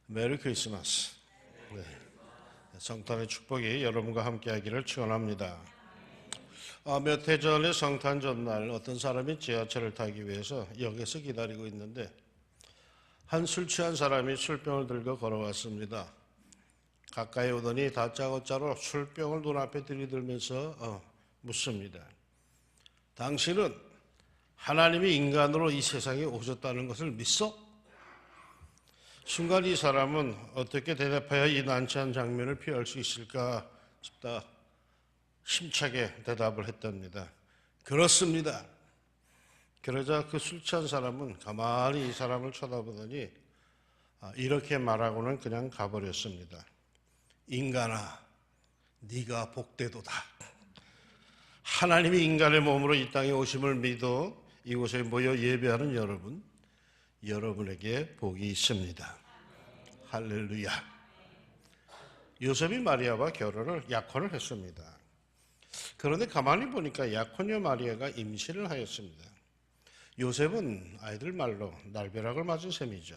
메리 크리스마스. 네. 성탄의 축복이 여러분과 함께하기를 축원합니다. 몇 해 전에 성탄 전날 어떤 사람이 지하철을 타기 위해서 역에서 기다리고 있는데 한 술 취한 사람이 술병을 들고 걸어왔습니다. 가까이 오더니 다짜고짜로 술병을 눈앞에 들이들면서 묻습니다. 당신은 하나님이 인간으로 이 세상에 오셨다는 것을 믿소? 순간 이 사람은 어떻게 대답해야 이 난처한 장면을 피할 수 있을까 싶다 힘차게 대답을 했답니다. 그렇습니다. 그러자 그 술 취한 사람은 가만히 이 사람을 쳐다보더니 이렇게 말하고는 그냥 가버렸습니다. 인간아, 네가 복되도다. 하나님이 인간의 몸으로 이 땅에 오심을 믿어 이곳에 모여 예배하는 여러분에게 복이 있습니다. 할렐루야. 요셉이 마리아와 약혼을 했습니다. 그런데 가만히 보니까 약혼녀 마리아가 임신을 하였습니다. 요셉은 아이들 말로 날벼락을 맞은 셈이죠.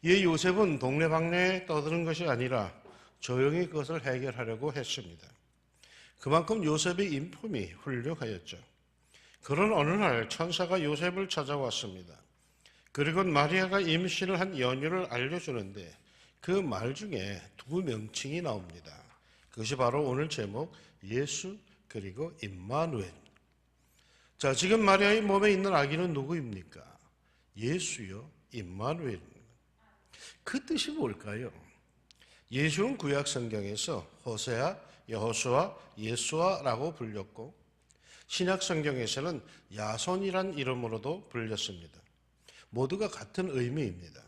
이에 요셉은 동네방네에 떠드는 것이 아니라 조용히 그것을 해결하려고 했습니다. 그만큼 요셉의 인품이 훌륭하였죠. 그런 어느 날 천사가 요셉을 찾아왔습니다. 그리고 마리아가 임신을 한 연유를 알려주는데 그 말 중에 두 명칭이 나옵니다. 그것이 바로 오늘 제목 예수 그리고 임마누엘. 자, 지금 마리아의 몸에 있는 아기는 누구입니까? 예수요, 임마누엘입니다. 그 뜻이 뭘까요? 예수는 구약 성경에서 호세아, 여호수아, 예수아라고 불렸고 신약 성경에서는 야손이란 이름으로도 불렸습니다. 모두가 같은 의미입니다.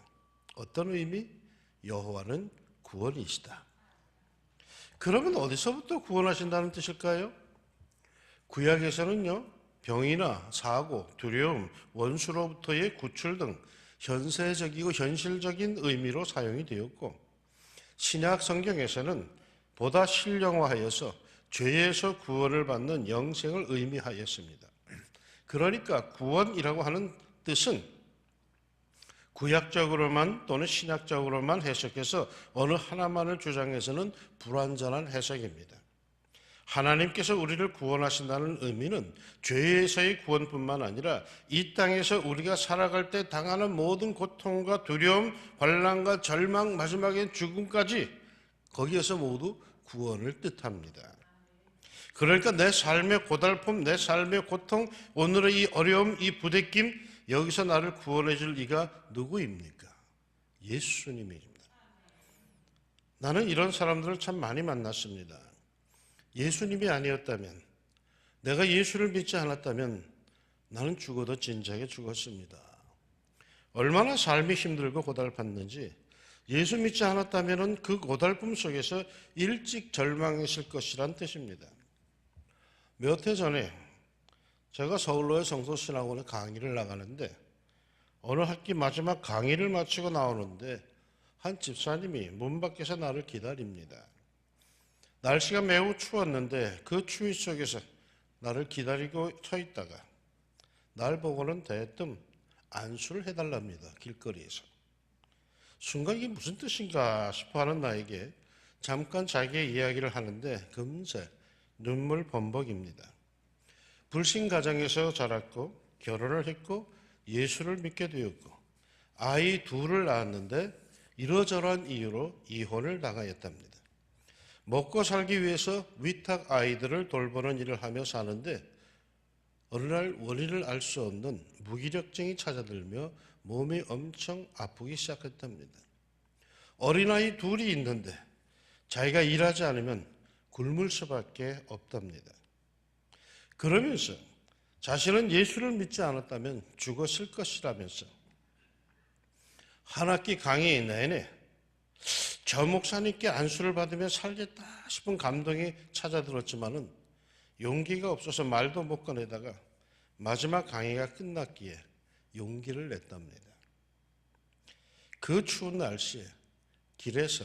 어떤 의미? 여호와는 구원이시다. 그러면 어디서부터 구원하신다는 뜻일까요? 구약에서는요, 병이나 사고, 두려움, 원수로부터의 구출 등 현세적이고 현실적인 의미로 사용이 되었고, 신약 성경에서는 보다 신령화하여서 죄에서 구원을 받는 영생을 의미하였습니다. 그러니까 구원이라고 하는 뜻은 구약적으로만 또는 신약적으로만 해석해서 어느 하나만을 주장해서는 불완전한 해석입니다. 하나님께서 우리를 구원하신다는 의미는 죄에서의 구원뿐만 아니라 이 땅에서 우리가 살아갈 때 당하는 모든 고통과 두려움, 환난과 절망, 마지막엔 죽음까지 거기에서 모두 구원을 뜻합니다. 그러니까 내 삶의 고달픔, 내 삶의 고통, 오늘의 이 어려움, 이 부대낌, 여기서 나를 구원해 줄 이가 누구입니까? 예수님입니다. 나는 이런 사람들을 참 많이 만났습니다. 예수님이 아니었다면, 내가 예수를 믿지 않았다면 나는 죽어도 진작에 죽었습니다. 얼마나 삶이 힘들고 고달팠는지 예수 믿지 않았다면 그 고달픔 속에서 일찍 절망했을 것이란 뜻입니다. 몇 해 전에 제가 서울로의 성서신학원에 강의를 나가는데 어느 학기 마지막 강의를 마치고 나오는데 한 집사님이 문 밖에서 나를 기다립니다. 날씨가 매우 추웠는데 그 추위 속에서 나를 기다리고 서 있다가 날 보고는 대뜸 안수를 해달랍니다. 길거리에서. 순간 이게 무슨 뜻인가 싶어하는 나에게 잠깐 자기의 이야기를 하는데 금세 눈물 범벅입니다. 불신 가정에서 자랐고 결혼을 했고 예수를 믿게 되었고 아이 둘을 낳았는데 이러저러한 이유로 이혼을 당하였답니다. 먹고 살기 위해서 위탁 아이들을 돌보는 일을 하며 사는데 어느 날 원인을 알 수 없는 무기력증이 찾아들며 몸이 엄청 아프기 시작했답니다. 어린아이 둘이 있는데 자기가 일하지 않으면 굶을 수밖에 없답니다. 그러면서 자신은 예수를 믿지 않았다면 죽었을 것이라면서 한 학기 강의 내내 저 목사님께 안수를 받으며 살겠다 싶은 감동이 찾아들었지만은 용기가 없어서 말도 못 꺼내다가 마지막 강의가 끝났기에 용기를 냈답니다. 그 추운 날씨에 길에서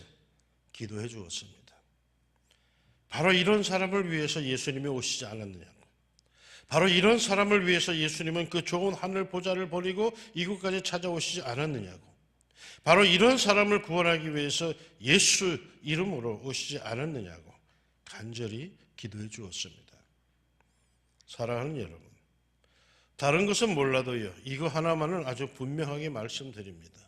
기도해 주었습니다. 바로 이런 사람을 위해서 예수님이 오시지 않았느냐고. 바로 이런 사람을 위해서 예수님은 그 좋은 하늘 보좌를 버리고 이곳까지 찾아오시지 않았느냐고. 바로 이런 사람을 구원하기 위해서 예수 이름으로 오시지 않았느냐고 간절히 기도해 주었습니다. 사랑하는 여러분, 다른 것은 몰라도요, 이거 하나만은 아주 분명하게 말씀드립니다.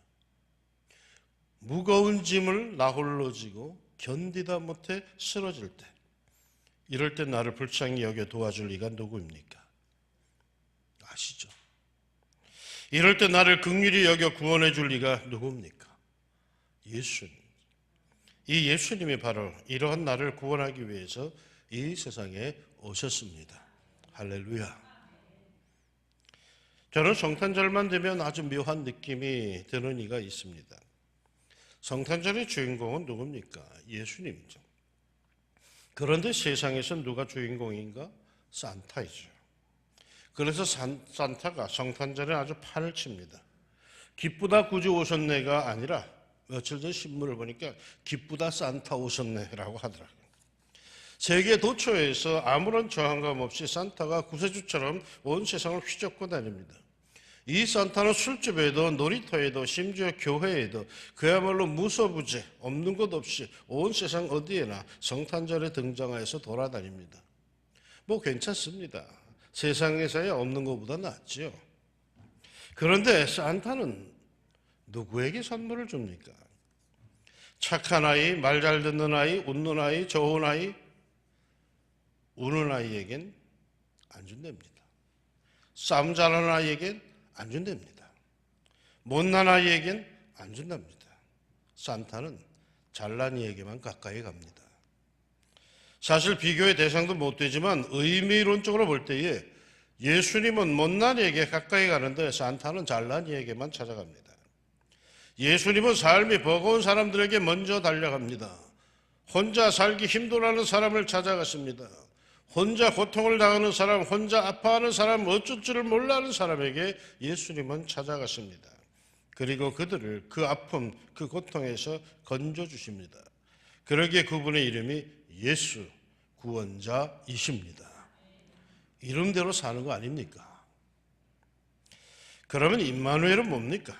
무거운 짐을 나 홀로 지고 견디다 못해 쓰러질 때, 이럴 때 나를 불쌍히 여겨 도와줄 이가 누구입니까? 아시죠? 이럴 때 나를 긍휼히 여겨 구원해 줄 이가 누구입니까? 예수님. 이 예수님이 바로 이러한 나를 구원하기 위해서 이 세상에 오셨습니다. 할렐루야. 저는 성탄절만 되면 아주 묘한 느낌이 드는 이가 있습니다. 성탄절의 주인공은 누굽니까? 예수님이죠. 그런데 세상에서 누가 주인공인가? 산타이죠. 그래서 산타가 성탄절에 아주 판을 칩니다. 기쁘다 구주 오셨네가 아니라 며칠 전 신문을 보니까 기쁘다 산타 오셨네라고 하더라고요. 세계 도처에서 아무런 저항감 없이 산타가 구세주처럼 온 세상을 휘젓고 다닙니다. 이 산타는 술집에도 놀이터에도 심지어 교회에도 그야말로 무소부재 없는 것 없이 온 세상 어디에나 성탄절에 등장해서 돌아다닙니다. 뭐 괜찮습니다. 세상에서야 없는 것보다 낫죠. 그런데 산타는 누구에게 선물을 줍니까? 착한 아이, 말 잘 듣는 아이, 웃는 아이, 좋은 아이, 우는 아이에겐 안 준답니다. 싸움 잘하는 아이에겐 안 준답니다. 못난 아이에겐 안 준답니다. 산타는 잘난 이에게만 가까이 갑니다. 사실 비교의 대상도 못 되지만 의미론적으로 볼 때에 예수님은 못난 이에게 가까이 가는데 산타는 잘난 이에게만 찾아갑니다. 예수님은 삶이 버거운 사람들에게 먼저 달려갑니다. 혼자 살기 힘들어하는 사람을 찾아갔습니다. 혼자 고통을 당하는 사람, 혼자 아파하는 사람, 어쩔 줄을 몰라하는 사람에게 예수님은 찾아갔습니다. 그리고 그들을 그 아픔, 그 고통에서 건져주십니다. 그러기에 그분의 이름이 예수 구원자이십니다. 이름대로 사는 거 아닙니까? 그러면 임마누엘은 뭡니까?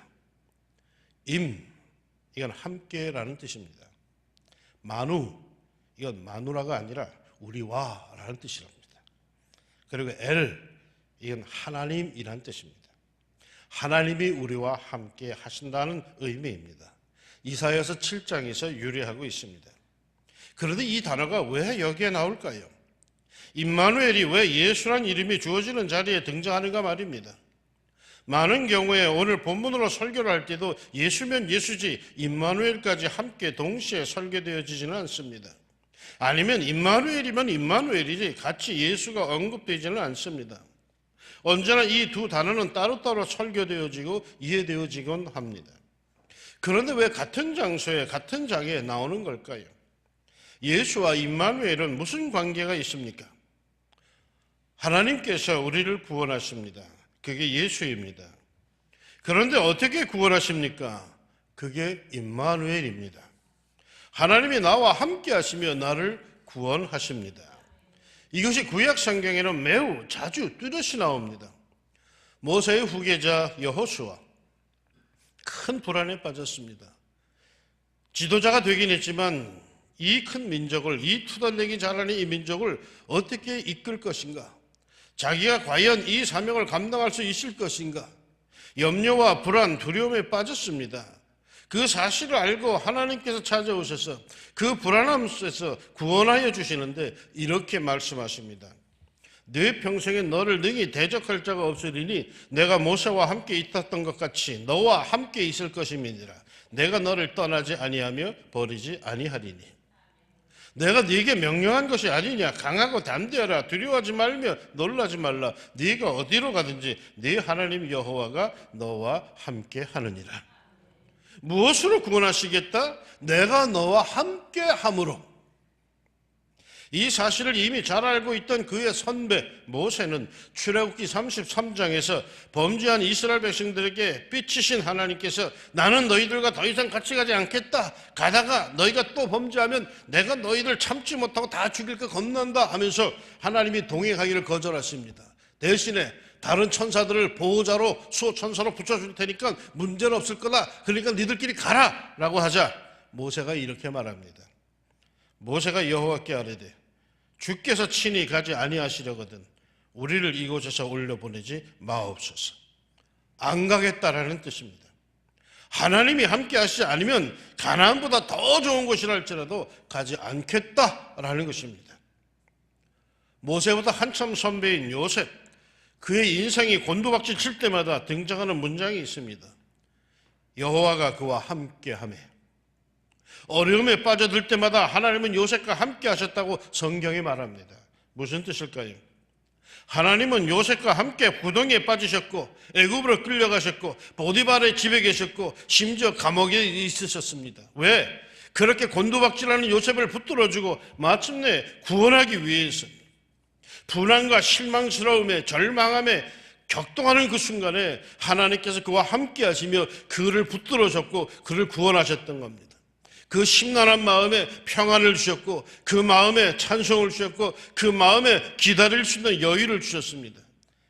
이건 함께라는 뜻입니다. 마누, 이건 마누라가 아니라 우리와 라는 뜻이랍니다. 그리고 이건 하나님이라는 뜻입니다. 하나님이 우리와 함께 하신다는 의미입니다. 이사야서 7장에서 유래하고 있습니다. 그런데 이 단어가 왜 여기에 나올까요? 임마누엘이 왜 예수란 이름이 주어지는 자리에 등장하는가 말입니다. 많은 경우에 오늘 본문으로 설교를 할 때도 예수면 예수지 임마누엘까지 함께 동시에 설교되어지지는 않습니다. 아니면 임마누엘이면 임마누엘이지 같이 예수가 언급되지는 않습니다. 언제나 이 두 단어는 따로따로 설교되어지고 이해되어지곤 합니다. 그런데 왜 같은 장소에 같은 장에 나오는 걸까요? 예수와 임마누엘은 무슨 관계가 있습니까? 하나님께서 우리를 구원하십니다. 그게 예수입니다. 그런데 어떻게 구원하십니까? 그게 임마누엘입니다. 하나님이 나와 함께 하시며 나를 구원하십니다. 이것이 구약 성경에는 매우 자주 뚜렷이 나옵니다. 모세의 후계자 여호수아 큰 불안에 빠졌습니다. 지도자가 되긴 했지만 이 큰 민족을, 이 투덜대기 잘하는 이 민족을 어떻게 이끌 것인가? 자기가 과연 이 사명을 감당할 수 있을 것인가? 염려와 불안, 두려움에 빠졌습니다. 그 사실을 알고 하나님께서 찾아오셔서 그 불안함 속에서 구원하여 주시는데 이렇게 말씀하십니다. 내 평생에 너를 능히 대적할 자가 없으리니 내가 모세와 함께 있었던 것 같이 너와 함께 있을 것임이니라. 내가 너를 떠나지 아니하며 버리지 아니하리니. 내가 네게 명령한 것이 아니냐. 강하고 담대하라. 두려워하지 말며 놀라지 말라. 네가 어디로 가든지 네 하나님 여호와가 너와 함께 하느니라. 무엇으로 구원하시겠다? 내가 너와 함께 함으로. 이 사실을 이미 잘 알고 있던 그의 선배 모세는 출애굽기 33장에서 범죄한 이스라엘 백성들에게 삐치신 하나님께서 나는 너희들과 더 이상 같이 가지 않겠다. 가다가 너희가 또 범죄하면 내가 너희들 참지 못하고 다 죽일 거 겁난다 하면서 하나님이 동행하기를 거절하십니다. 대신에 다른 천사들을 보호자로 수호천사로 붙여줄 테니까 문제는 없을 거다. 그러니까 니들끼리 가라 라고 하자 모세가 이렇게 말합니다. 모세가 여호와께 아뢰되 주께서 친히 가지 아니하시려거든 우리를 이곳에서 올려보내지 마옵소서. 안 가겠다라는 뜻입니다. 하나님이 함께 하시지 않으면 가나안보다 더 좋은 곳이라 할지라도 가지 않겠다라는 것입니다. 모세보다 한참 선배인 요셉, 그의 인생이 곤두박질 칠 때마다 등장하는 문장이 있습니다. 여호와가 그와 함께하매. 어려움에 빠져들 때마다 하나님은 요셉과 함께 하셨다고 성경이 말합니다. 무슨 뜻일까요? 하나님은 요셉과 함께 구덩이에 빠지셨고 애굽으로 끌려가셨고 보디발의 집에 계셨고 심지어 감옥에 있으셨습니다. 왜? 그렇게 곤두박질하는 요셉을 붙들어주고 마침내 구원하기 위해서. 불안과 실망스러움에 절망함에 격동하는 그 순간에 하나님께서 그와 함께 하시며 그를 붙들어줬고 그를 구원하셨던 겁니다. 그 심란한 마음에 평안을 주셨고 그 마음에 찬송을 주셨고 그 마음에 기다릴 수 있는 여유를 주셨습니다.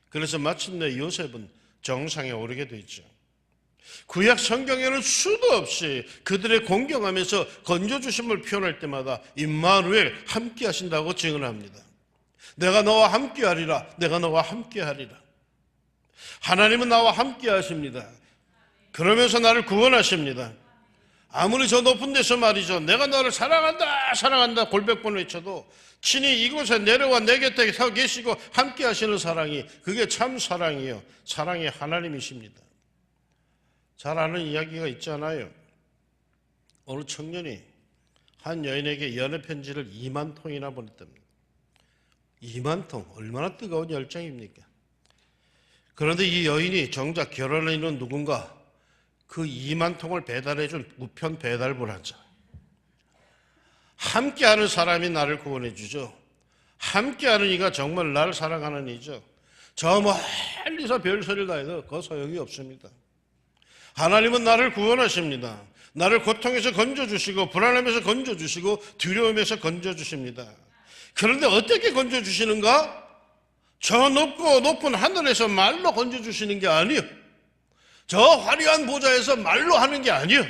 그래서 마침내 요셉은 정상에 오르게 되죠. 구약 성경에는 수도 없이 그들의 공경하면서 건져주심을 표현할 때마다 임마누엘 함께 하신다고 증언합니다. 내가 너와 함께 하리라. 내가 너와 함께 하리라. 하나님은 나와 함께 하십니다. 그러면서 나를 구원하십니다. 아무리 저 높은 데서 말이죠. 내가 너를 사랑한다 사랑한다 골백번 외쳐도 친히 이곳에 내려와 내 곁에 서 계시고 함께 하시는 사랑이 그게 참 사랑이요. 사랑의 하나님이십니다. 잘 아는 이야기가 있잖아요. 어느 청년이 한 여인에게 연애 편지를 2만 통이나 보냈답니다. 2만 통, 얼마나 뜨거운 열정입니까? 그런데 이 여인이 정작 결혼해 있는 누군가 그 2만 통을 배달해준 우편 배달부라죠. 함께하는 사람이 나를 구원해 주죠. 함께하는 이가 정말 나를 사랑하는 이죠. 저 멀리서 별소리를 다 해도 그 소용이 없습니다. 하나님은 나를 구원하십니다. 나를 고통에서 건져주시고 불안함에서 건져주시고 두려움에서 건져주십니다. 그런데 어떻게 건져주시는가? 저 높고 높은 하늘에서 말로 건져주시는 게 아니에요. 저 화려한 보좌에서 말로 하는 게 아니에요.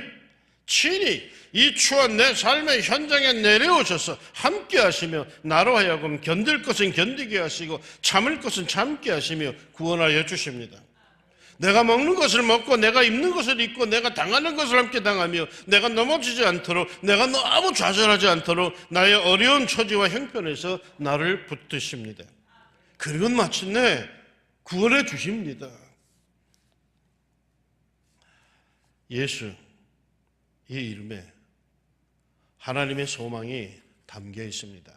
친히 이 추운 내 삶의 현장에 내려오셔서 함께 하시며 나로 하여금 견딜 것은 견디게 하시고 참을 것은 참게 하시며 구원하여 주십니다. 내가 먹는 것을 먹고 내가 입는 것을 입고 내가 당하는 것을 함께 당하며 내가 넘어지지 않도록 내가 너무 좌절하지 않도록 나의 어려운 처지와 형편에서 나를 붙드십니다. 그리고 마침내 구원해 주십니다. 예수, 이 이름에 하나님의 소망이 담겨 있습니다.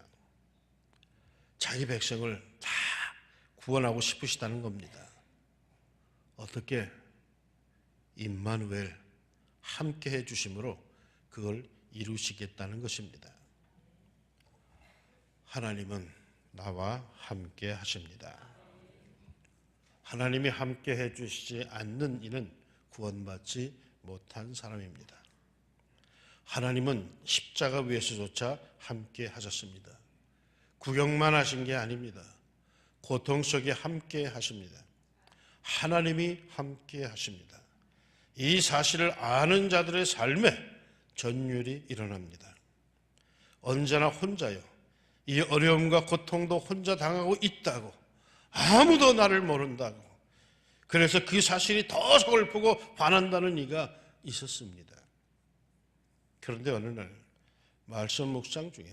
자기 백성을 다 구원하고 싶으시다는 겁니다. 어떻게? 임마누엘, 함께 해주심으로 그걸 이루시겠다는 것입니다. 하나님은 나와 함께 하십니다. 하나님이 함께 해주시지 않는 이는 구원받지 못한 사람입니다. 하나님은 십자가 위에서조차 함께 하셨습니다. 구경만 하신 게 아닙니다. 고통 속에 함께 하십니다. 하나님이 함께 하십니다. 이 사실을 아는 자들의 삶에 전율이 일어납니다. 언제나 혼자요. 이 어려움과 고통도 혼자 당하고 있다고, 아무도 나를 모른다고, 그래서 그 사실이 더 서글프고 화난다는 이가 있었습니다. 그런데 어느 날 말씀 묵상 중에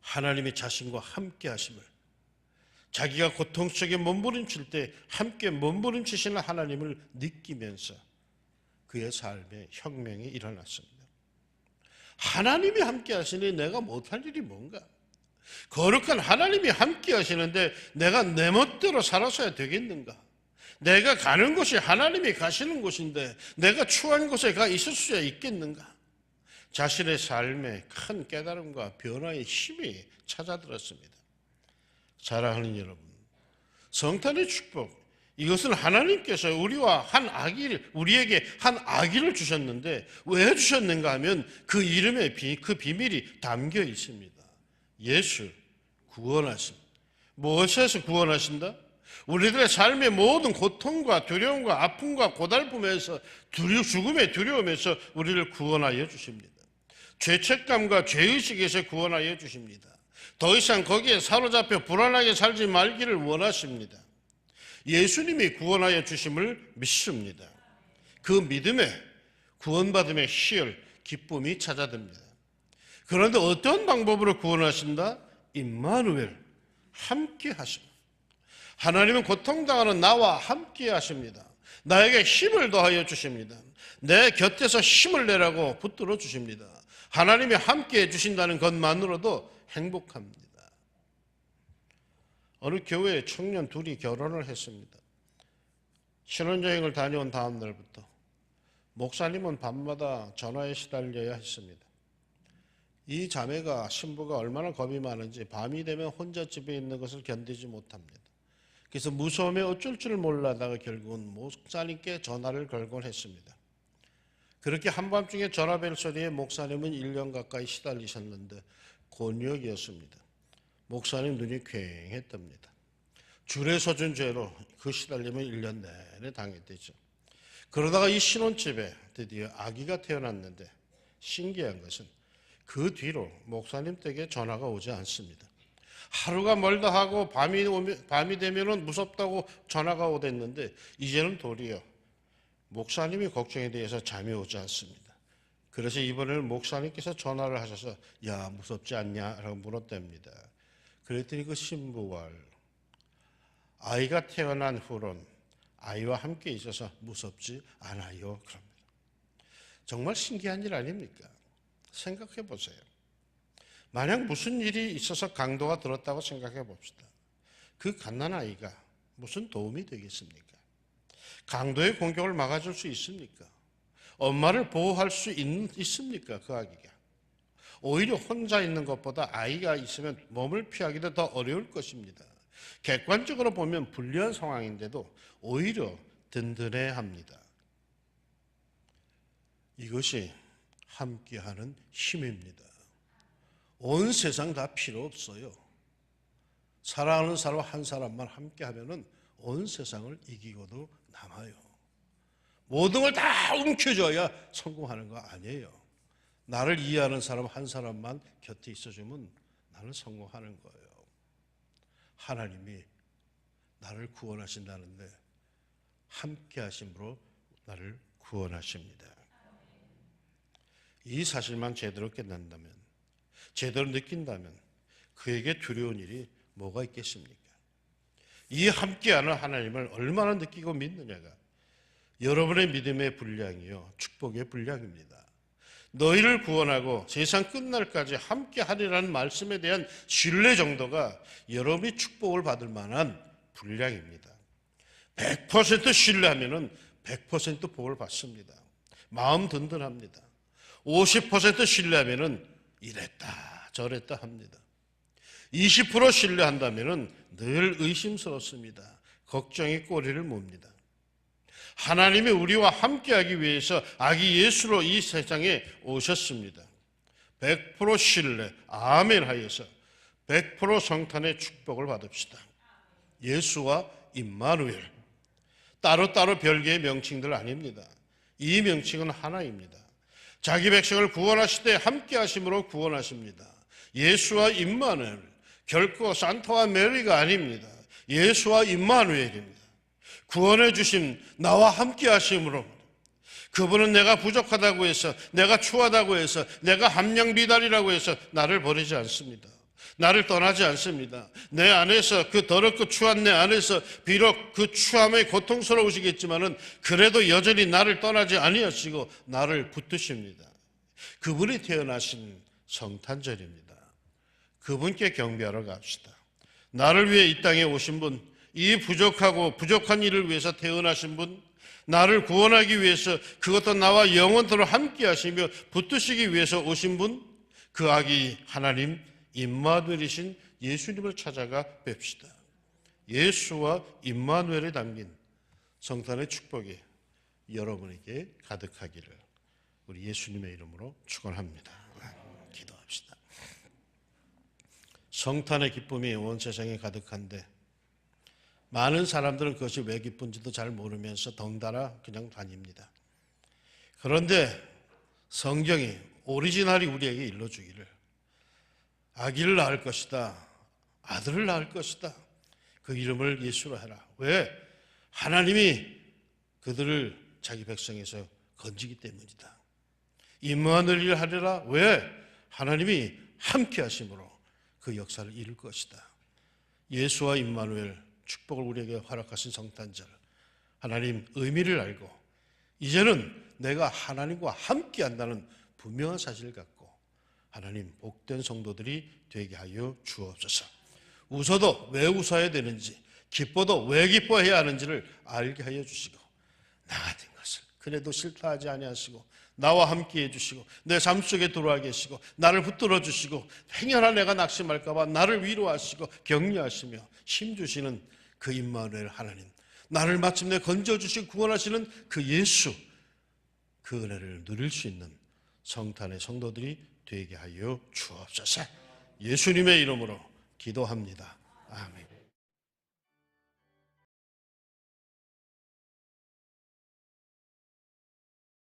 하나님이 자신과 함께 하심을, 자기가 고통 속에 몸부림칠 때 함께 몸부림치시는 하나님을 느끼면서 그의 삶에 혁명이 일어났습니다. 하나님이 함께 하시니 내가 못할 일이 뭔가? 거룩한 하나님이 함께 하시는데 내가 내 멋대로 살아서야 되겠는가? 내가 가는 곳이 하나님이 가시는 곳인데 내가 추한 곳에 가 있을 수야 있겠는가? 자신의 삶에 큰 깨달음과 변화의 힘이 찾아들었습니다. 사랑하는 여러분, 성탄의 축복, 이것은 하나님께서 우리에게 한 아기를 주셨는데 왜 주셨는가 하면 그 이름에 그 비밀이 담겨 있습니다. 예수, 구원하심. 무엇에서 구원하신다? 우리들의 삶의 모든 고통과 두려움과 아픔과 고달픔에서 죽음의 두려움에서 우리를 구원하여 주십니다. 죄책감과 죄의식에서 구원하여 주십니다. 더 이상 거기에 사로잡혀 불안하게 살지 말기를 원하십니다. 예수님이 구원하여 주심을 믿습니다. 그 믿음에 구원받음의 희열, 기쁨이 찾아듭니다. 그런데 어떤 방법으로 구원하신다? 임마누엘, 함께 하십니다. 하나님은 고통당하는 나와 함께 하십니다. 나에게 힘을 더하여 주십니다. 내 곁에서 힘을 내라고 붙들어 주십니다. 하나님이 함께 해주신다는 것만으로도 행복합니다. 어느 교회에 청년 둘이 결혼을 했습니다. 신혼여행을 다녀온 다음 날부터 목사님은 밤마다 전화에 시달려야 했습니다. 이 자매가 신부가 얼마나 겁이 많은지 밤이 되면 혼자 집에 있는 것을 견디지 못합니다. 그래서 무서움에 어쩔 줄 몰라다가 결국은 목사님께 전화를 걸곤 했습니다. 그렇게 한밤중에 전화벨 소리에 목사님은 1년 가까이 시달리셨는데 곤욕이었습니다. 목사님 눈이 퀭했답니다. 줄에 서준 죄로 그 시달림을 1년 내내 당했대죠. 그러다가 이 신혼집에 드디어 아기가 태어났는데 신기한 것은 그 뒤로 목사님 댁에 전화가 오지 않습니다. 하루가 멀다 하고 밤이 되면은 무섭다고 전화가 오댔는데 이제는 도리어 목사님이 걱정에 대해서 잠이 오지 않습니다. 그래서 이번에는 목사님께서 전화를 하셔서 야 무섭지 않냐? 라고 물었답니다. 그랬더니 그 신부가 아이가 태어난 후론 아이와 함께 있어서 무섭지 않아요. 그럽니다. 정말 신기한 일 아닙니까? 생각해 보세요. 만약 무슨 일이 있어서 강도가 들었다고 생각해 봅시다. 그 갓난아이가 무슨 도움이 되겠습니까? 강도의 공격을 막아줄 수 있습니까? 엄마를 보호할 수 있습니까? 그 아기가. 오히려 혼자 있는 것보다 아이가 있으면 몸을 피하기도 더 어려울 것입니다. 객관적으로 보면 불리한 상황인데도 오히려 든든해합니다. 이것이 함께하는 힘입니다. 온 세상 다 필요 없어요. 사랑하는 사람 한 사람만 함께하면 온 세상을 이기고도 남아요. 모든 걸 다 움켜줘야 성공하는 거 아니에요. 나를 이해하는 사람 한 사람만 곁에 있어주면 나는 성공하는 거예요. 하나님이 나를 구원하신다는데 함께 하심으로 나를 구원하십니다. 이 사실만 제대로 깨닫는다면, 제대로 느낀다면 그에게 두려운 일이 뭐가 있겠습니까? 이 함께하는 하나님을 얼마나 느끼고 믿느냐가 여러분의 믿음의 분량이요 축복의 분량입니다. 너희를 구원하고 세상 끝날까지 함께하리라는 말씀에 대한 신뢰 정도가 여러분이 축복을 받을 만한 분량입니다. 100% 신뢰하면 100% 복을 받습니다. 마음 든든합니다. 50% 신뢰하면 이랬다 저랬다 합니다. 20% 신뢰한다면 늘 의심스럽습니다. 걱정이 꼬리를 뭅니다. 하나님이 우리와 함께하기 위해서 아기 예수로 이 세상에 오셨습니다. 100% 신뢰, 아멘 하여서 100% 성탄의 축복을 받읍시다. 예수와 임마누엘, 따로따로 별개의 명칭들 아닙니다. 이 명칭은 하나입니다. 자기 백성을 구원하실 때 함께하심으로 구원하십니다. 예수와 임마누엘, 결코 산타와 메리가 아닙니다. 예수와 임마누엘입니다. 구원해 주심 나와 함께 하심으로 그분은 내가 부족하다고 해서, 내가 추하다고 해서, 내가 함량비달이라고 해서 나를 버리지 않습니다. 나를 떠나지 않습니다. 내 안에서, 그 더럽고 추한 내 안에서 비록 그 추함에 고통스러우시겠지만은 그래도 여전히 나를 떠나지 아니하시고 나를 붙드십니다. 그분이 태어나신 성탄절입니다. 그분께 경배하러 갑시다. 나를 위해 이 땅에 오신 분, 이 부족하고 부족한 일을 위해서 태어나신 분, 나를 구원하기 위해서 그것도 나와 영원토록 함께 하시며 붙드시기 위해서 오신 분, 그 아기 하나님 임마누엘이신 예수님을 찾아가 뵙시다. 예수와 임마누엘에 담긴 성탄의 축복이 여러분에게 가득하기를 우리 예수님의 이름으로 축원합니다. 기도합시다. 성탄의 기쁨이 온 세상에 가득한데 많은 사람들은 그것이 왜 기쁜지도 잘 모르면서 덩달아 그냥 다닙니다. 그런데 성경이 오리지널이 우리에게 일러주기를 아기를 낳을 것이다, 아들을 낳을 것이다, 그 이름을 예수로 해라. 왜? 하나님이 그들을 자기 백성에서 건지기 때문이다. 임마누엘을 하리라. 왜? 하나님이 함께 하심으로 그 역사를 이룰 것이다. 예수와 임마누엘, 축복을 우리에게 허락하신 성탄절, 하나님 의미를 알고 이제는 내가 하나님과 함께 한다는 분명한 사실을 갖고 하나님 복된 성도들이 되게 하여 주옵소서. 웃어도 왜 웃어야 되는지, 기뻐도 왜 기뻐해야 하는지를 알게 하여 주시고, 나 같은 것을 그래도 싫다 하지 아니하시고 나와 함께 해주시고 내 삶 속에 들어와 계시고 나를 붙들어 주시고 행여나 내가 낙심할까 봐 나를 위로하시고 격려하시며 힘주시는 그 임마누엘 하나님, 나를 마침내 건져주시고 구원하시는 그 예수, 그 은혜를 누릴 수 있는 성탄의 성도들이 되게 하여 주옵소서. 예수님의 이름으로 기도합니다. 아멘.